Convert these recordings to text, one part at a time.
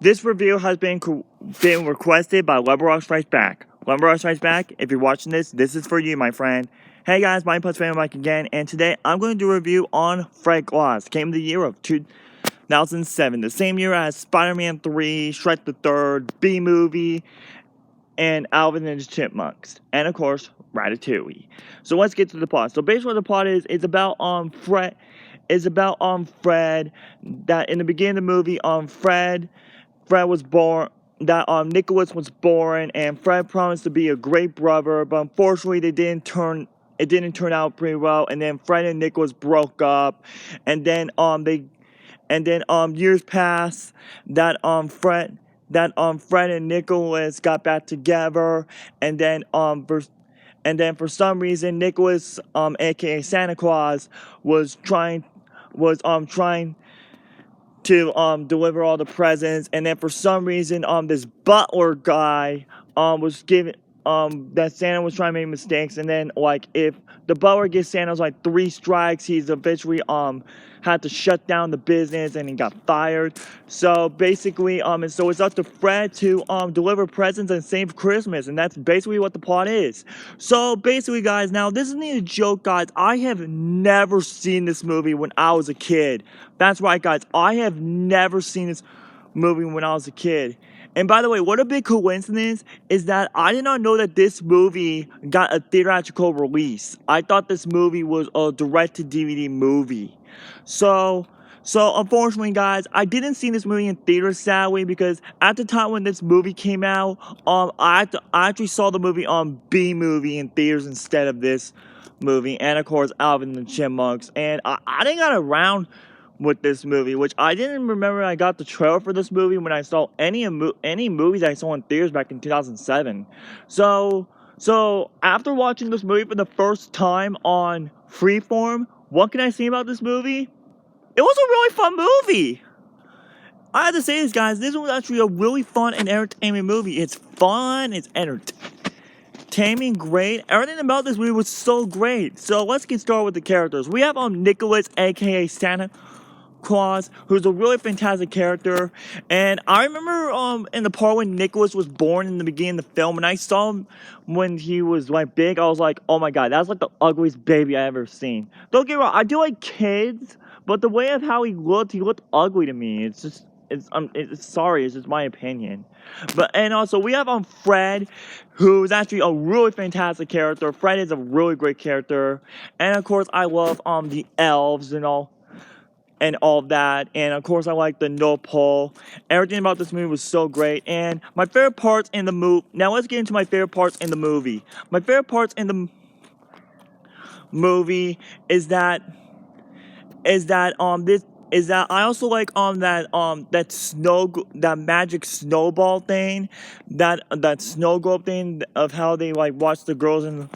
This review has been requested by Leberrock Strikes Back. Leberrock Strikes Back, if you're watching this is for you, my friend. Hey guys, my Plus Fan Mike again, and today I'm going to do a review on Fred Claus. Came the year of 2007, the same year as Spider-Man 3, Shrek the Third, B-Movie, and Alvin and the Chipmunks, and of course, Ratatouille. So let's get to the plot. So basically what the plot is about Fred, that in the beginning of the movie, Fred was born, that Nicholas was born, and Fred promised to be a great brother, but unfortunately it didn't turn out pretty well, and then Fred and Nicholas broke up, and then years passed, that Fred and Nicholas got back together, and then for some reason Nicholas, aka Santa Claus, was trying to deliver all the presents, and then for some reason this butler guy was giving that Santa was trying to make mistakes, and then like if the butler gives Santa like 3 strikes, he's eventually had to shut down the business and he got fired. So basically and so it's up to Fred to deliver presents and save Christmas, and that's basically what the plot is. So basically guys, now this isn't a joke guys, I have never seen this movie when I was a kid. That's right guys, I have never seen this movie when I was a kid. And by the way, what a big coincidence is that I did not know that this movie got a theatrical release. I thought this movie was a direct-to-DVD movie. So unfortunately, guys, I didn't see this movie in theaters, sadly, because at the time when this movie came out, I actually saw the movie on B-Movie in theaters instead of this movie, and of course, Alvin and the Chipmunks. And I didn't get around with this movie, which I didn't remember I got the trailer for this movie when I saw any movies I saw in theaters back in 2007. So after watching this movie for the first time on Freeform, what can I say about this movie? It was a really fun movie. I have to say this, guys, this was actually a really fun and entertaining movie. It's fun, it's entertaining, great. Everything about this movie was so great. So let's get started with the characters. We have Nicholas, aka Santa Claus, who's a really fantastic character. And I remember in the part when Nicholas was born in the beginning of the film, and I saw him when he was like big, I was like, oh my god, that's like the ugliest baby I ever seen. Don't get me wrong, I do like kids, but the way of how he looked ugly to me. It's just it's just my opinion. But and also we have Fred, who's actually a really fantastic character. Fred is a really great character. And of course I love the elves and all that, and of course I like the North Pole. Everything about this movie was so great, and my favorite parts in the movie. Now let's get into my favorite parts in the movie. My favorite parts in the movie is that I also like that magic snowball thing, that snow globe thing of how they like watch the girls and the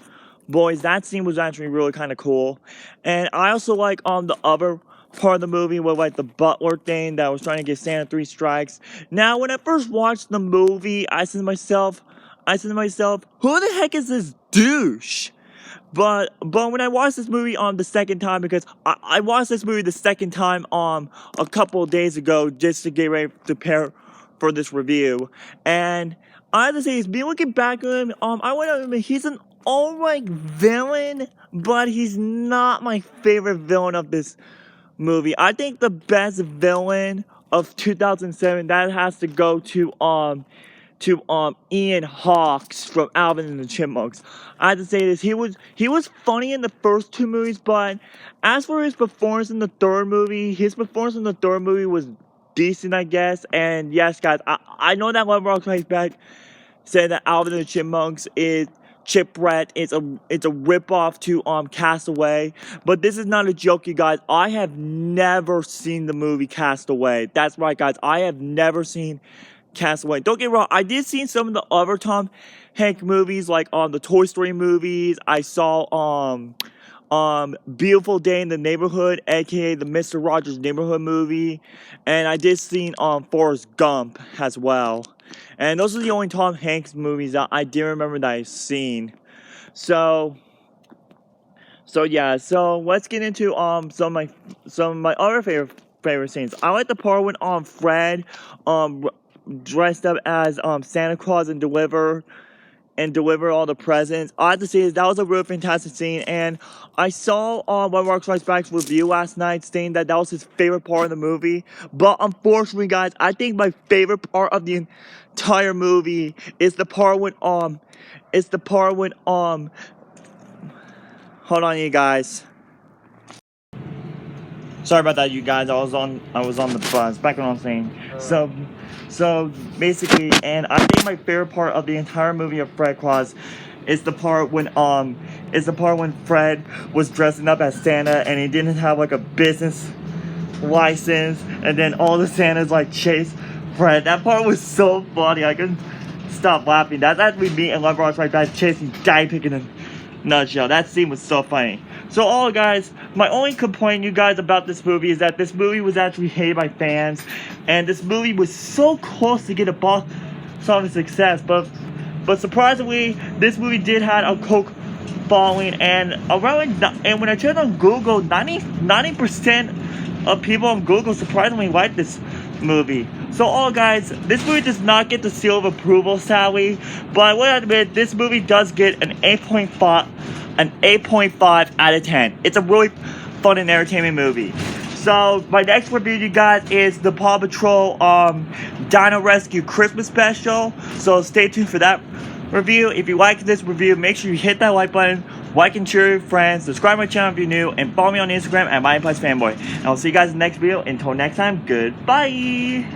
boys. That scene was actually really kind of cool, and I also like the other part of the movie with like the butler thing that was trying to give Santa 3 strikes. Now, when I first watched the movie, I said to myself, who the heck is this douche? But when I watched this movie the second time, because I watched this movie the second time a couple of days ago just to get ready to prepare for this review, and I have to say, being looking back at him, I want to admit he's an alright villain, but he's not my favorite villain of this movie. I think the best villain of 2007, that has to go to Ian Hawks from Alvin and the Chipmunks. I have to say this, he was funny in the first 2 movies, but as for his performance in the third movie, was decent, I guess. And yes, guys, I know that Leberrock Strikes Back said that Alvin and the Chipmunks is Chipwreck. It's a ripoff to Castaway, but this is not a joke, you guys. I have never seen the movie Castaway. That's right, guys. I have never seen Castaway. Don't get me wrong, I did see some of the other Tom Hanks movies, like the Toy Story movies. I saw Beautiful Day in the Neighborhood, aka the Mr. Rogers Neighborhood movie, and I did see Forrest Gump as well. And those are the only Tom Hanks movies that I do remember that I've seen. So yeah, so let's get into some of my other favorite scenes. I like the part when Fred dressed up as Santa Claus and deliver all the presents. I have to say that was a real fantastic scene, and I saw one of Mark Strikes Back's review last night saying that that was his favorite part of the movie. But unfortunately, guys, I think my favorite part of the entire movie is the part when hold on, you guys. Sorry about that, you guys. I was on the bus. Back on what I'm saying. So basically, and I think my favorite part of the entire movie of Fred Claus is the part when Fred was dressing up as Santa and he didn't have like a business license, and then all the Santas like chase Fred. That part was so funny. I couldn't stop laughing. That's actually me and Love Ross like that chasing Guy Pick in a nutshell. That scene was so funny. So all guys, my only complaint, you guys, about this movie is that this movie was actually hated by fans, and this movie was so close to get a box office success, but surprisingly, this movie did have a cult following, and when I checked on Google, 90% of people on Google surprisingly liked this movie. So all guys, this movie does not get the seal of approval, sadly, but I will admit this movie does get an 8.5 out of 10. It's a really fun and entertaining movie. So my next review, you guys, is the Paw Patrol Dino Rescue Christmas Special. So stay tuned for that review. If you like this review, make sure you hit that like button, like and share with your friends, subscribe to my channel if you're new, and follow me on Instagram at MyPlusFanboy. And I'll see you guys in the next video. Until next time, goodbye.